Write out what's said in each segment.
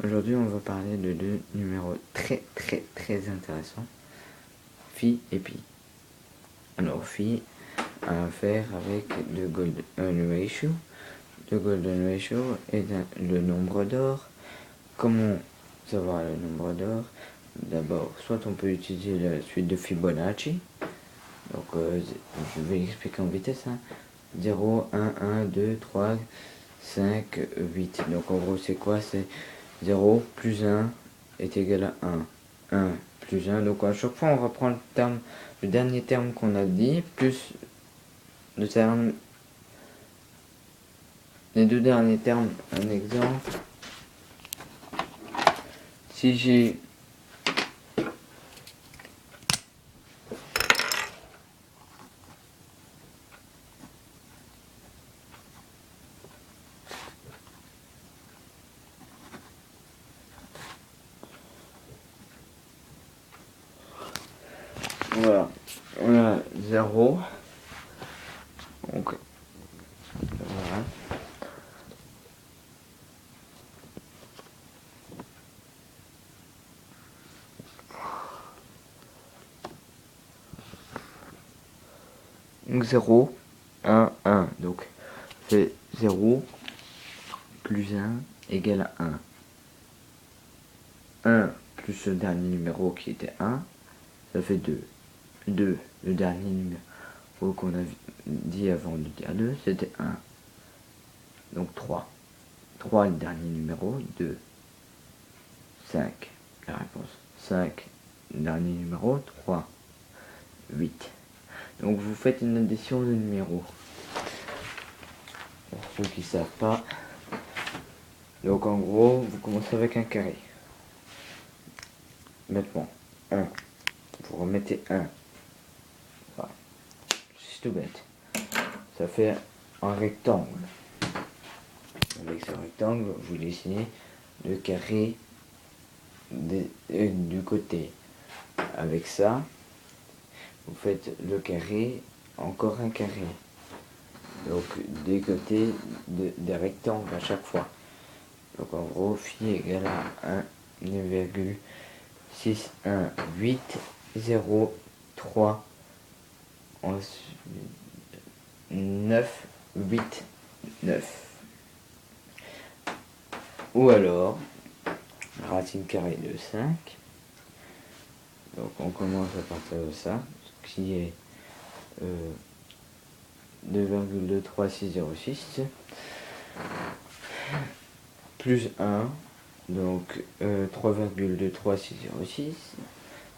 Aujourd'hui, on va parler de deux numéros très intéressants, phi et pi. Alors, phi a à faire avec le golden ratio. Le golden ratio est le nombre d'or. Comment savoir le nombre d'or? D'abord, soit on peut utiliser la suite de Fibonacci. Donc, je vais expliquer en vitesse. 0, 1, 1, 2, 3, 5, 8. Donc, en gros, c'est quoi? C'est 0 plus 1 est égal à 1. 1 plus 1. Donc, à chaque fois, on reprend le dernier terme qu'on a dit, plus le terme, les deux derniers termes. Un exemple. Si j'ai voilà, on a 0. Donc, voilà. Donc 0, 1, 1. Donc c'est 0 plus 1 égale à 1. 1 plus le dernier numéro qui était 1, ça fait 2. 2, le dernier numéro qu'on a dit avant de dire 2, c'était 1. Donc 3. 3, le dernier numéro, 2. 5, la réponse. 5, le dernier numéro, 3. 8. Donc vous faites une addition de numéros. Pour ceux qui ne savent pas. Donc en gros, vous commencez avec un carré. Maintenant, 1. Vous remettez 1. Voilà. C'est tout bête. Ça fait un rectangle. Avec ce rectangle, vous dessinez le carré du côté. Avec ça, vous faites le carré, encore un carré. Donc des côtés des rectangles à chaque fois. Donc en gros, phi égale à 1,61803 ensuite 9, 8, 9. Ou alors, racine carrée de 5. Donc on commence à partir de ça, ce qui est 2,23606 plus 1, donc 3,23606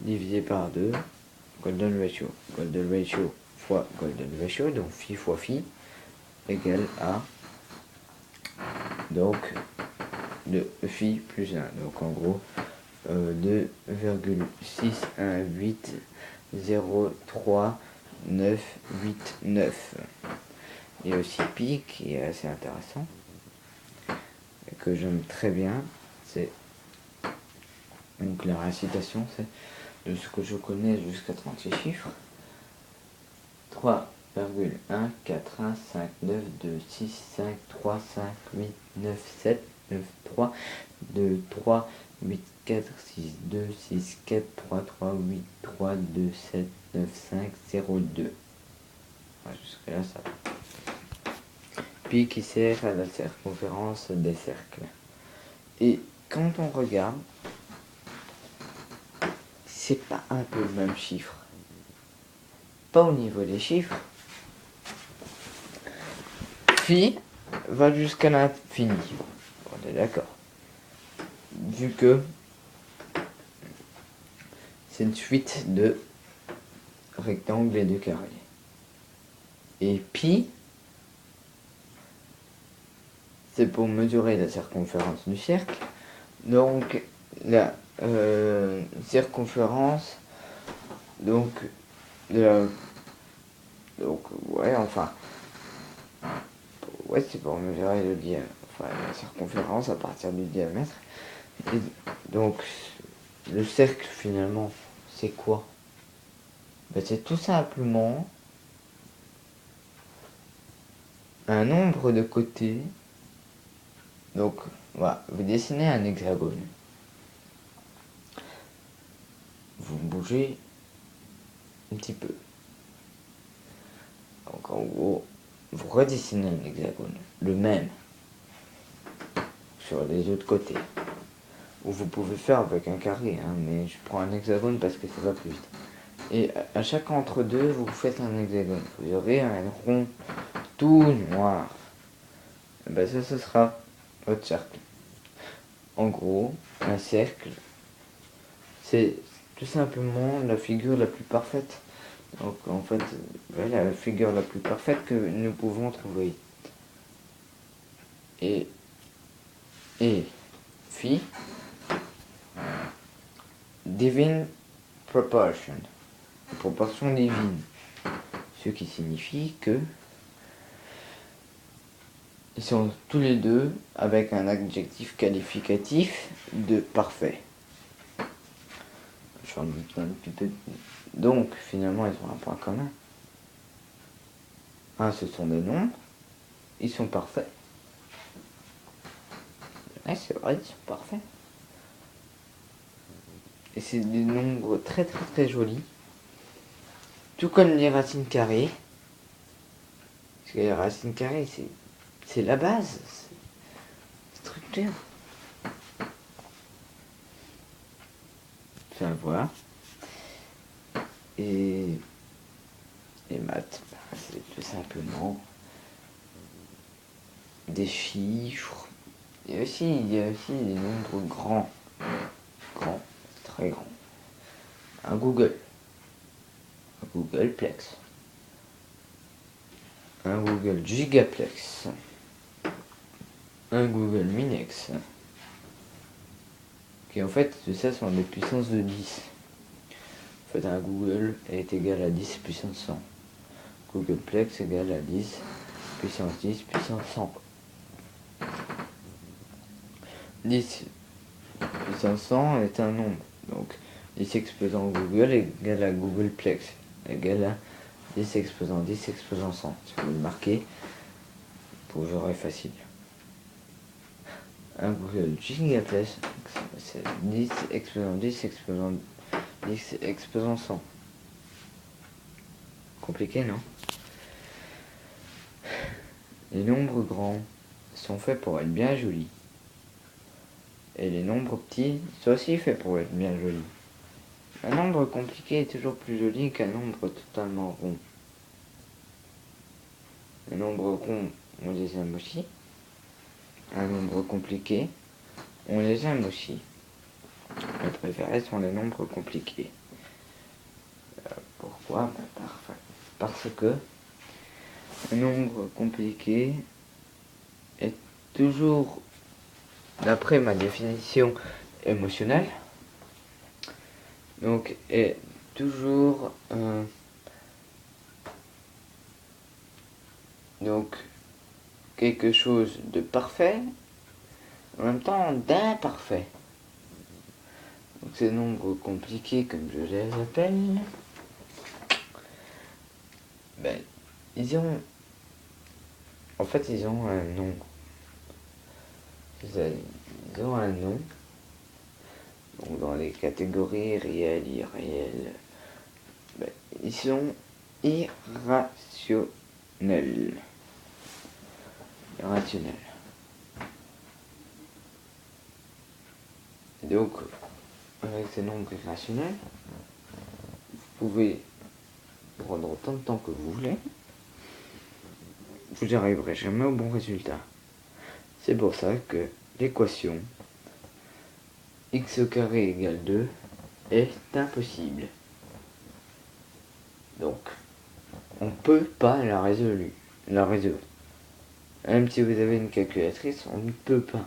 divisé par 2, golden ratio. Golden ratio fois golden ratio, donc phi fois phi, égale à donc de phi plus 1. Donc en gros 2,61803,989. Il y a aussi pi qui est assez intéressant et que j'aime très bien. C'est donc la récitation, c'est de ce que je connais jusqu'à 36 chiffres. 3,1,4,5,9,7,9,3,2,3,8,4,6,2,6,4,3,8,3,2,7,9,5,0,2. Jusque là ça va. Pi qui sert à la circonférence des cercles. Et quand on regarde, c'est pas un peu le même chiffre. Pas au niveau des chiffres. Phi va jusqu'à l'infini. On est d'accord. Vu que c'est une suite de rectangles et de carrés. Et pi, c'est pour mesurer la circonférence du cercle. Donc la circonférence, donc ouais, enfin, ouais, c'est pour mesurer le diamètre, enfin la circonférence à partir du diamètre. Et donc le cercle finalement, c'est quoi? Ben, c'est tout simplement un nombre de côtés. Donc Voilà, vous dessinez un hexagone. Vous bougez un petit peu. Donc en gros, vous redessinez un hexagone, le même, sur les autres côtés. Ou vous pouvez faire avec un carré, hein, mais je prends un hexagone parce que ça va plus vite. Et à chaque entre-deux, vous faites un hexagone. Vous aurez un rond tout noir. Et ben ça, ce sera votre cercle. En gros, un cercle, c'est tout simplement la figure la plus parfaite. Donc en fait, voilà la figure la plus parfaite que nous pouvons trouver. Et phi, divine proportion, proportion divine. Ce qui signifie que ils sont tous les deux avec un adjectif qualificatif de parfait. Je doute un petit peu. Donc finalement ils ont un point commun. Ce sont des nombres. Ils sont parfaits. Ouais, c'est vrai, ils sont parfaits. Et c'est des nombres très très très jolis. Tout comme les racines carrées. Parce que les racines carrées, c'est la base. C'est structure. Enfin voilà. Et les maths, c'est tout simplement des chiffres. Il y a aussi des nombres grands. Grands, très grands. Un Googleplex. Un Google Gigaplex. Un Google Minex. Qui en fait, tout ça sont des puissances de 10. En fait, un Google est égal à 10 puissance 100. Googleplex égale à 10 puissance 10 puissance 100. 10 puissance 100 est un nombre. Donc 10 exposant Google égale à Googleplex égale à 10 exposant 10 exposant 100. Si vous le marquez, pour jouer facile. Un Google Gigaplex, c'est 10 exposant 10 exposant 10 exposant 100. Compliqué, non? Les nombres grands sont faits pour être bien jolis. Et les nombres petits sont aussi faits pour être bien jolis. Un nombre compliqué est toujours plus joli qu'un nombre totalement rond. Un nombre rond, on les aime aussi. Un nombre compliqué, on les aime aussi. Mes préférés sont les nombres compliqués. Pourquoi? Parce que un nombre compliqué est toujours, d'après ma définition émotionnelle, donc est toujours donc quelque chose de parfait, en même temps d'imparfait. Donc ces nombres compliqués, comme je les appelle, ils ont un nom. Ils ont un nom. Donc dans les catégories réelles, irréelles, ils sont irrationnels. Et donc, avec ces nombres irrationnels, vous pouvez prendre autant de temps que vous voulez. Vous n'arriverez jamais au bon résultat. C'est pour ça que l'équation x au carré égale 2 est impossible. Donc, on ne peut pas la résoudre. Même si vous avez une calculatrice, on ne peut pas.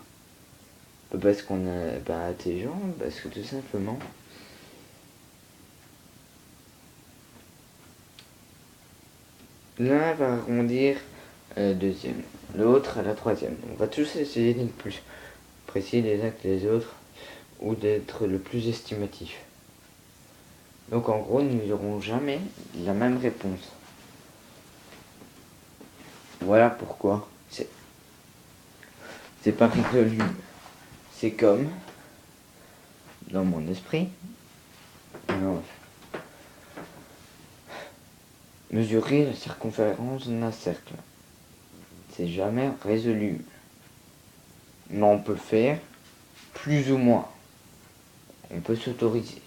Pas parce qu'on n'est pas intelligent, parce que tout simplement, l'un va arrondir à la deuxième, l'autre à la troisième. On va tous essayer d'être plus précis les uns que les autres, ou d'être le plus estimatif. Donc en gros, nous n'aurons jamais la même réponse. Voilà pourquoi c'est pas résolu c'est comme, dans mon esprit, alors, mesurer la circonférence d'un cercle. C'est jamais résolu. Mais on peut le faire plus ou moins. On peut s'autoriser.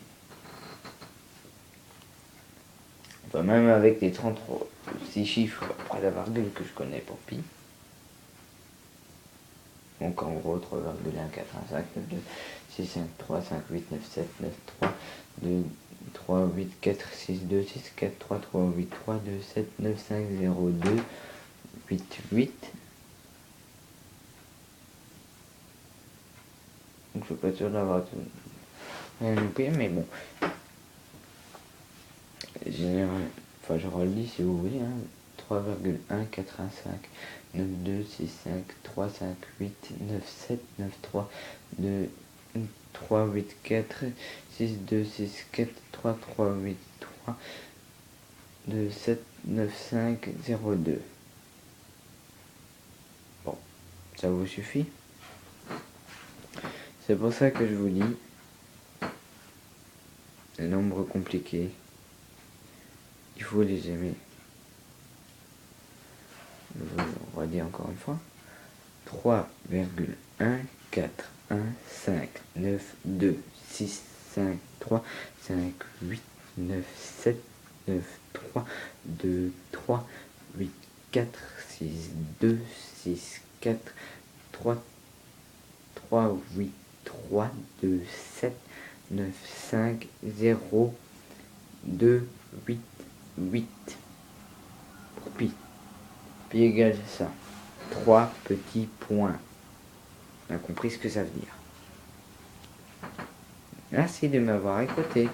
Enfin, même avec les 36 chiffres après la virgule que je connais pour pi. Donc en gros 3,1, 4, 1, 5, 9, 2, 6, 5, 3, 5, 8, 9, 7, 9, 3, 2, 3, 8, 4, 6, 2, 6, 4, 3, 3, 8, 3, 2, 7, 9, 5, 0, 2, 8, 8. Donc je suis pas sûr d'avoir tout loupé, mais bon. Général, enfin je relis si vous voulez, hein. 3,1, 4, 1, 5, 9, 2, 6, 5, 3, 5, 8, 9, 7, 9, 3, 2, 3, 8, 4, 6, 2, 6, 4, 3, 3, 8, 3, 2, 7, 9, 5, 0, 2. Bon, ça vous suffit? C'est pour ça que je vous dis, les nombres compliqués, il faut les aimer. On va dire encore une fois. 3,1, 4, 1, 5, 9, 2, 6, 5, 3, 5, 8, 9, 7, 9, 3, 2, 3, 8, 4, 6, 2, 6, 4, 3, 3, 8, 3, 2, 7, 9, 5, 0, 2, 8, 8. Pour pi. Pi égale ça. 3 petits points. On a compris ce que ça veut dire. Merci de m'avoir écouté.